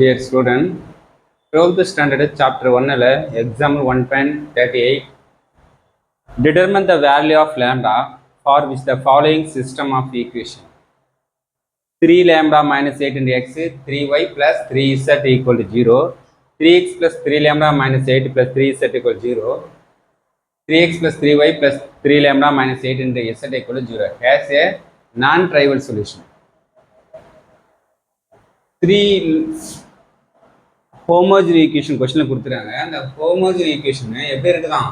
Dear student, 12th standard chapter 1 example 1.38 determine the value of lambda for which the following system of equation 3 lambda minus 8 into x 3y plus 3z equal to 0 3x plus 3 lambda minus 8 plus 3z equal to 0 3x plus 3y plus 3 lambda minus 8 into z equal to 0 has a non-trivial solution. 3 ஹோமோஜினி equation கொஸ்டினில் கொடுத்துருக்காங்க. அந்த ஹோமோஜினி equation எப்படி இருக்குதான்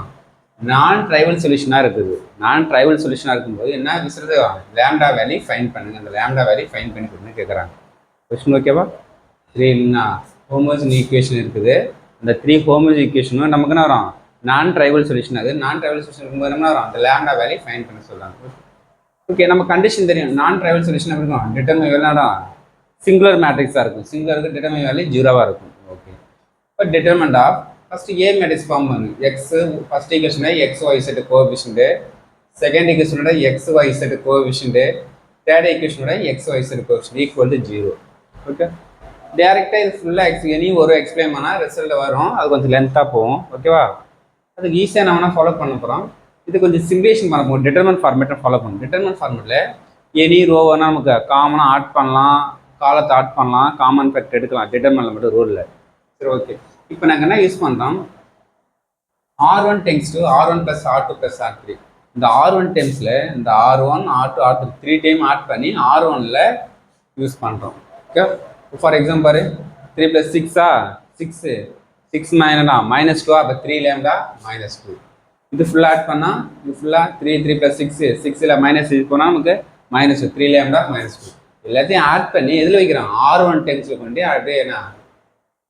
நான் trivial சொல்யூஷனாக இருக்குது. நான் trivial சொல்யூஷனாக இருக்கும்போது என்ன விசுறது லேம்டா வேல்யூ ஃபைன் பண்ணுங்க. அந்த லேம்டா வேல்யூ ஃபைன் பண்ணி கொடுன்னு கேட்குறாங்க. கொஸ்டின் ஓகேவா? 3 ஹோமோஜினி ஈக்குவேஷன் இருக்குது. அந்த 3 ஹோமோஜினி ஈக்குவேஷனும் நமக்கு என்ன வரும்? நான் ட்ரைவல் சொல்யூஷன். அது நான் ட்ரைவல் சொல்யூஷன் இருக்கும்போது என்ன வரும்? அந்த லேம்டா வேல்யூ ஃபைன் பண்ண சொல்கிறாங்க. ஓகே, நம்ம கண்டிஷன் தெரியும். நான் ட்ரைவல் சொல்யூஷன் எப்படி இருக்கும்? டிட்டர்மின் வேல்யூ சிங்குலர் மேட்ரிக்ஸாக இருக்கும். சிங்குலருக்கு டிட்டர்மின் வேல்யூ 0வாக இருக்கும். ஓகே, இப்போ determinant of first a matrix form பண்ணு. X first equation x y set coefficient, second ஈக்குவேஷனோட x y set coefficient, third ஈக்குவேஷனோட x y set coefficient equal to 0. Okay, டேரெக்டாக இது ஃபுல்லாக எனி ஒரு எக்ஸ்பிளைன் பண்ணால் ரிசல்ட் வரும். அது கொஞ்சம் லென்த்தாக போகும். ஓகேவா? அதுக்கு ஈஸியாக நம்ம ஃபாலோ பண்ண போகிறோம். இது கொஞ்சம் சிமுலேஷன் பண்ண போகும். டிட்டர்மெண்ட் ஃபார்மேட்டை ஃபாலோ பண்ணணும். டிட்டர்மெண்ட் ஃபார்மேட்டில் எனி ரோவனா நமக்கு காமனாக ஆட் பண்ணலாம், காலத்தை ஆட் பண்ணலாம், காமன் ஃபேக்ட் எடுக்கலாம். டிட்டர்மெண்ட் மட்டும் ரூலில். சரி, ஓகே. இப்போ நாங்கள் என்ன யூஸ் பண்ணுறோம்? R1 tends to R1 + R2 + R3. இந்த R1 டென்ஸில் இந்த R1 R2 R3 3 time add பண்ணி R1ல் யூஸ் பண்ணுறோம். ஓகே, ஃபார் எக்ஸாம்பிள் 3 + 6 6 -2 அப்போ 3 lambda -2. இது ஃபுல்லாக ஆட் பண்ணால் இது ஃபுல்லாக 3 + 6 6ல் மைனஸ் இது போனால் நமக்கு -2 3 lambda -2 எல்லாத்தையும் ஆட் பண்ணி எதில் வைக்கிறோம்? R1 டென்ஸில் கொண்டு அப்படியே என்ன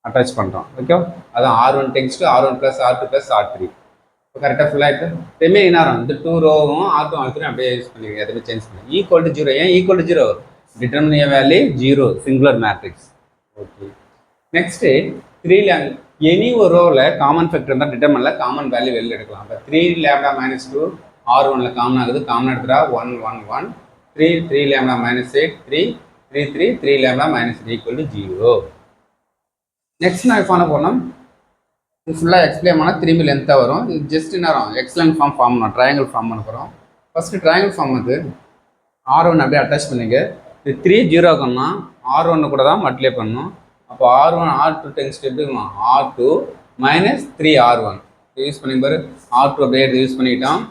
அட்டாச் பண்ணுறோம். ஓகே, அதான் R1 tends to R1 + R2 + R3. இப்போ கரெக்டாக ஃபுல்லாக ஆகிட்டு எப்பவுமே என்ன வரும்? இந்த 2 ரோவும் R2 R3 அப்படியே யூஸ் பண்ணிக்கிறேன். எதுவுமே சேஞ்ச் பண்ணி ஈக்குவல் டு 0. ஏன் equal to 0? Determine A value 0 singular matrix. Okay, next 3 any ஒரு ரோவில் காமன் ஃபேக்டர் இருந்தால் டிட்டர்மினில் காமன் வேல்யூ வெளியில் எடுக்கலாம். இப்போ 3 lambda -2 R1ல் காமன் ஆகுது. காமன் எடுத்துட்டா 1 1 1 3 lambda -8 3 3 lambda -3 equal to 0. Next நான் ஃபாலோ பண்ணோம். இது ஃபுல்லாக எக்ஸ்பிளைன் பண்ணால் திரும்பி லென்த்தாக வரும். இது ஜஸ்ட் என்ன வரும்? எக்ஸலன்ட் ஃபார்ம் பண்ணணும். ட்ரையாங்கிள் ஃபார்ம் பண்ண போகிறோம். ஃபஸ்ட்டு ட்ரையாங்கிள் ஃபார்ம் வந்து R1 அப்படியே அட்டாச் பண்ணிங்க. இது 3 0 ஆகணும்னா R1 கூட தான் மல்டிப்ளை பண்ணணும். அப்போ R1 R2 டென்ஸ் எப்படி இருக்கும்? R2 -3 R1 யூஸ் பண்ணி பாரு. R2 அப்படியே யூஸ் பண்ணிக்கிட்டோம்.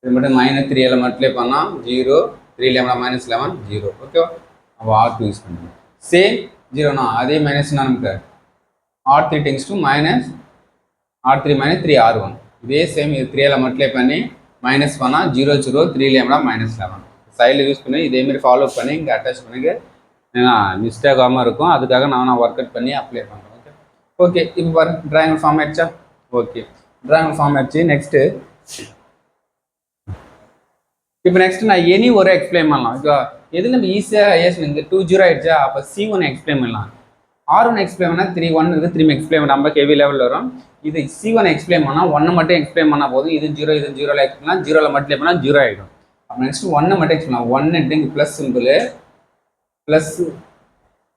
இது மட்டும் -3 மல்டிப்ளை பண்ணால் 0 3 lambda -11 0. ஓகேவா? அப்போ R2 யூஸ் பண்ணுங்க. சேம் 0னா அதே மைனஸ்னா நமக்கு R3 tends to R3 -3 R1. இதே சேம் இது 3ல் மல்டிப்ளை பண்ணி மைனஸ் பண்ணால் 0 0 3 lambda -11 சைடில் யூஸ் பண்ணி இதேமாரி ஃபாலோ பண்ணி இங்கே அட்டாச் பண்ணிங்க. ஏன்னா மிஸ்டேக் ஆகாமல் இருக்கும். அதுக்காக நான் ஒர்க் அவுட் பண்ணி அப்ளை பண்ணுறேன். Okay, okay. இப்போ பாரு ட்ராயிங் ஃபார்ம் ஆயிடுச்சா? ஓகே, ட்ராயிங் ஃபார்ம் ஆயிடுச்சு. நெக்ஸ்ட்டு இப்போ நான் எனி ஒரு எக்ஸ்பிளைன் பண்ணலாம். இப்போ எது நம்ம ஈஸியாக இங்கே 2 0 ஆயிடுச்சா? அப்போ C1 எக்ஸ்பிளைன் பண்ணலாம். R1 எக்ஸ்பிளைன் பண்ணால் 3 1 இருக்குது. 3 எக்ஸ்பிளைன் பண்ண நம்ம ஹெவி லெவலில் வரும். இது C1 எக்ஸ்பிளைன் பண்ணால் 1 மட்டும் எக்ஸ்பிளைன் பண்ணால் போதும். இது 0 இது 0ல் எக்ஸ்பிளைன் 0ல் மல்டிப்ளை பண்ணால் 0 ஆகிடும். அப்போ நெக்ஸ்ட் 1 மட்டும் எக்ஸ்பிளைன் 1 இங்கே ப்ளஸ் சிம்பிள்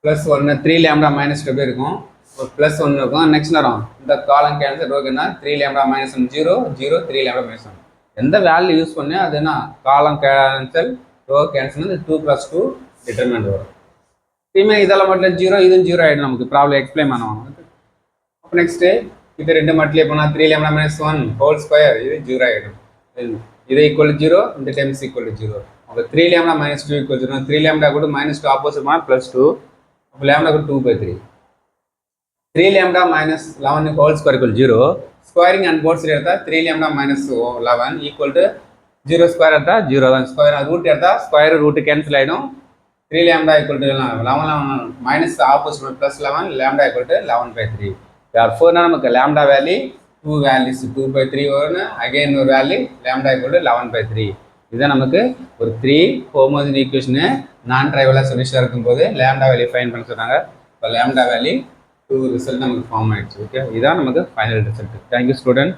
ப்ளஸ் 1 3 lambda -2 எப்படி இருக்கும்? ஒரு ப்ளஸ் 1 இருக்கும். நெக்ஸ்ட் வரும் இந்த காலம் கேன்சல் ரோக்குன்னா 3 lambda -1 0 0 3 lambda -1 எந்த வேல்யூ யூஸ் பண்ணி அது என்ன காலம் கேன்சல் ரோ கேன்சல் 2 + 2 டிட்டர்மெண்ட் வரும். திரும்பி இதெல்லாம் மட்டும் 0 இது 0 ஆகிடும். நமக்கு ப்ராப்ளம் எக்ஸ்பிளைன் பண்ணுவாங்க. அப்போ நெக்ஸ்ட்டு இது 2 மல்டிப்ளை பண்ணால் 3 lambda -1 ஹோல் ஸ்கொயர் இது 0 ஆகிடும். இது ஈக்குவல் 0 இந்த டைம்ஸ் ஈக்குவல் 0. அப்போ 3 lambda -2 ஈக்குவல் 0. 3 lambda கூட -2 ஆப்போசிட் பண்ணால் +2. அப்போ lambda கூட 2/3. 3 lambda -11 whole square equal 0. Squaring and both side எடுத்தால் 3 lambda -11 ஈக்குவல் டு 0 ஸ்கொயர் எடுத்தால் 0 தான். ஸ்கொயர் ரூட் எடுத்தால் ஸ்கொயர் ரூட்டு கேன்சல் ஆகிடும். 3 lambda equal to 11 minus opposite +11 lambda equal to 11/3. therefore நமக்கு lambda வேல்யூ 2 வேல்யூஸ் 2/3 வரும். அகைன் ஒரு value lambda equal to 11/3. இதுதான் நமக்கு ஒரு 3 ஹோமோஜினி ஈக்குவேஷனு நான் ட்ரைவலாக சொல்யூஷன் இருக்கும்போது lambda வேல்யூ ஃபைன் பண்ண சொன்னாங்க. இப்போ lambda வேல்யூ 2 ரிசல்ட் நமக்கு ஃபார்ம் ஆகிடுச்சு. ஓகே, இதுதான் நமக்கு ஃபைனல் ரிசல்ட். Thank you student.